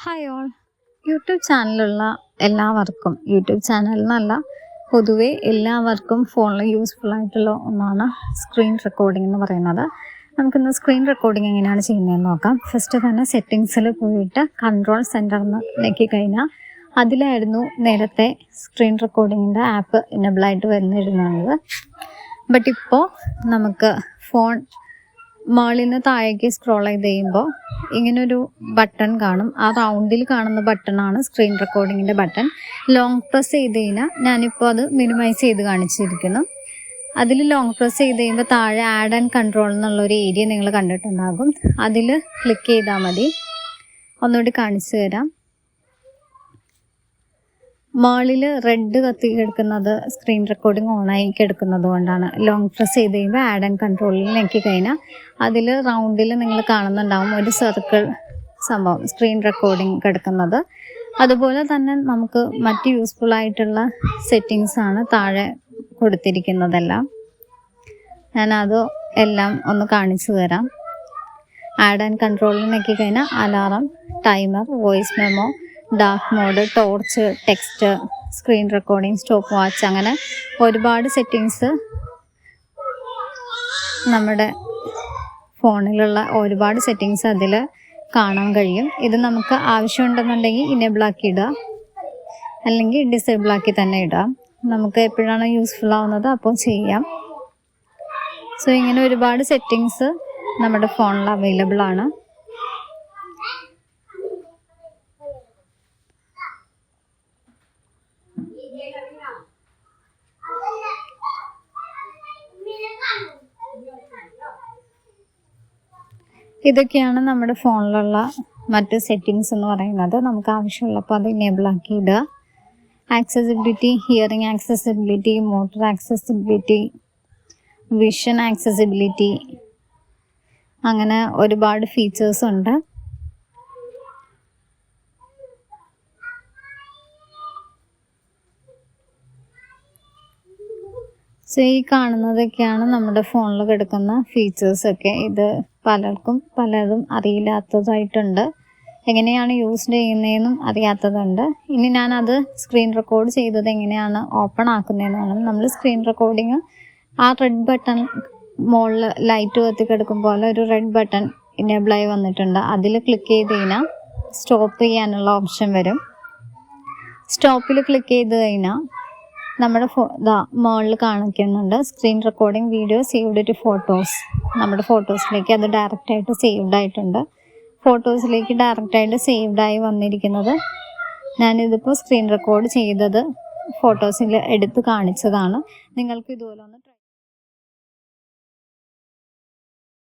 Hi all. YouTube ചാനലുള്ള എല്ലാവർക്കും, YouTube ചാനലിനല്ല പൊതുവെ എല്ലാവർക്കും ഫോണിൽ യൂസ്ഫുൾ ആയിട്ടുള്ള ഒന്നാണ് സ്ക്രീൻ റെക്കോർഡിംഗ് എന്ന് പറയുന്നത്. നമുക്കിന്ന് സ്ക്രീൻ റെക്കോർഡിംഗ് എങ്ങനെയാണ് ചെയ്യുന്നതെന്ന് നോക്കാം. ഫസ്റ്റ് തന്നെ സെറ്റിങ്സിൽ പോയിട്ട് കൺട്രോൾ സെൻറ്ററിന്ന് ഞെക്കി കഴിഞ്ഞാൽ അതിലായിരുന്നു നേരത്തെ സ്ക്രീൻ റെക്കോർഡിങ്ങിൻ്റെ ആപ്പ് എനബിളായിട്ട് വരുന്നിരുന്നത്. ബട്ട് ഇപ്പോൾ നമുക്ക് ഫോൺ മുകളിൽ നിന്ന് താഴേക്ക് സ്ക്രോൾ ചെയ്ത് കഴിയുമ്പോൾ ഇങ്ങനൊരു ബട്ടൺ കാണും. ആ റൗണ്ടിൽ കാണുന്ന ബട്ടണാണ് സ്ക്രീൻ റെക്കോർഡിങ്ങിൻ്റെ ബട്ടൺ. ലോങ് പ്രസ് ചെയ്ത് കഴിഞ്ഞാൽ ഞാനിപ്പോൾ അത് മിനിമൈസ് ചെയ്ത് കാണിച്ചിരിക്കുന്നു. അതിൽ ലോങ് പ്രസ് ചെയ്ത് കഴിയുമ്പോൾ താഴെ ആഡ് ആൻഡ് കൺട്രോൾ എന്നുള്ളൊരു ഏരിയ നിങ്ങൾ കണ്ടിട്ടുണ്ടാകും. അതിൽ ക്ലിക്ക് ചെയ്താൽ മതി. ഒന്നുകൂടി കാണിച്ചു തരാം. മുകളിൽ റെഡ് കത്തി കിടക്കുന്നത് സ്ക്രീൻ റെക്കോർഡിംഗ് ഓണായി കിടക്കുന്നത് കൊണ്ടാണ്. ലോങ് പ്രസ് ചെയ്ത് കഴിയുമ്പോൾ ആഡ് ആൻഡ് കൺട്രോളിൽ ഞെക്കി കഴിഞ്ഞാൽ അതിൽ റൗണ്ടിൽ നിങ്ങൾ കാണുന്നുണ്ടാവും ഒരു സർക്കിൾ സംഭവം സ്ക്രീൻ റെക്കോർഡിംഗ് കിടക്കുന്നത്. അതുപോലെ തന്നെ നമുക്ക് മറ്റ് യൂസ്ഫുൾ ആയിട്ടുള്ള സെറ്റിങ്സാണ് താഴെ കൊടുത്തിരിക്കുന്നതെല്ലാം. ഞാനത് എല്ലാം ഒന്ന് കാണിച്ചു തരാം. ആഡ് ആൻഡ് കൺട്രോളിൽ ഞെക്കി കഴിഞ്ഞാൽ alarm, timer, voice memo, dark mode, torch, text, screen recording, stopwatch, അങ്ങനെ ഒരുപാട് സെറ്റിങ്സ് നമ്മുടെ ഫോണിലുള്ള ഒരുപാട് സെറ്റിങ്സ് അതിൽ കാണാൻ കഴിയും. ഇത് നമുക്ക് ആവശ്യമുണ്ടെന്നുണ്ടെങ്കിൽ ഇനേബിൾ ആക്കി ഇടുക, അല്ലെങ്കിൽ ഡിസേബിൾ ആക്കി തന്നെ ഇടുക. നമുക്ക് എപ്പോഴാണ് യൂസ്ഫുൾ ആവുന്നത് അപ്പോൾ ചെയ്യാം. സോ ഇങ്ങനെ ഒരുപാട് സെറ്റിങ്സ് നമ്മുടെ ഫോണിൽ അവൈലബിൾ ആണ്. ഇതൊക്കെയാണ് നമ്മുടെ ഫോണിലുള്ള മറ്റ് സെറ്റിങ്സ് എന്ന് പറയുന്നത്. നമുക്ക് ആവശ്യമുള്ളപ്പോൾ അത് ഇനേബിൾ ആക്കി ഇടുക. Accessibility, hearing accessibility, motor accessibility, vision accessibility, അങ്ങനെ ഒരുപാട് ഫീച്ചേഴ്സ് ഉണ്ട്. സോ ഈ കാണുന്നതൊക്കെയാണ് നമ്മുടെ ഫോണിൽ കിടക്കുന്ന ഫീച്ചേഴ്സൊക്കെ. ഇത് പലതും അറിയില്ലാത്തതായിട്ടുണ്ട്. എങ്ങനെയാണ് യൂസ് ചെയ്യുന്നതെന്നും അറിയാത്തതുണ്ട്. ഇനി ഞാനത് സ്ക്രീൻ റെക്കോർഡ് ചെയ്തത് എങ്ങനെയാണ് ഓപ്പൺ ആക്കുന്നതെന്നാണ്. നമ്മൾ സ്ക്രീൻ റെക്കോർഡിങ് ആ റെഡ് ബട്ടൺ മുകളിൽ ലൈറ്റ് കത്തി കിടക്കും പോലെ ഒരു റെഡ് ബട്ടൺ ഇനേബിളായി വന്നിട്ടുണ്ട്. അതിൽ ക്ലിക്ക് ചെയ്ത് കഴിഞ്ഞാൽ സ്റ്റോപ്പ് ചെയ്യാനുള്ള ഓപ്ഷൻ വരും. സ്റ്റോപ്പിൽ ക്ലിക്ക് ചെയ്ത് കഴിഞ്ഞാൽ നമ്മുടെ മുകളിൽ കാണിക്കുന്നുണ്ട് screen recording video saved to photos. നമ്മുടെ ഫോട്ടോസിലേക്ക് അത് ഡയറക്റ്റായിട്ട് സേവ്ഡ് ആയിട്ടുണ്ട്. ഫോട്ടോസിലേക്ക് ഡയറക്റ്റായിട്ട് സേവ്ഡായി വന്നിരിക്കുന്നത് ഞാനിതിപ്പോൾ സ്ക്രീൻ റെക്കോർഡ് ചെയ്തത് ഫോട്ടോസിൽ എടുത്ത് കാണിച്ചതാണ്. നിങ്ങൾക്ക് ഇതുപോലെ ഒന്ന്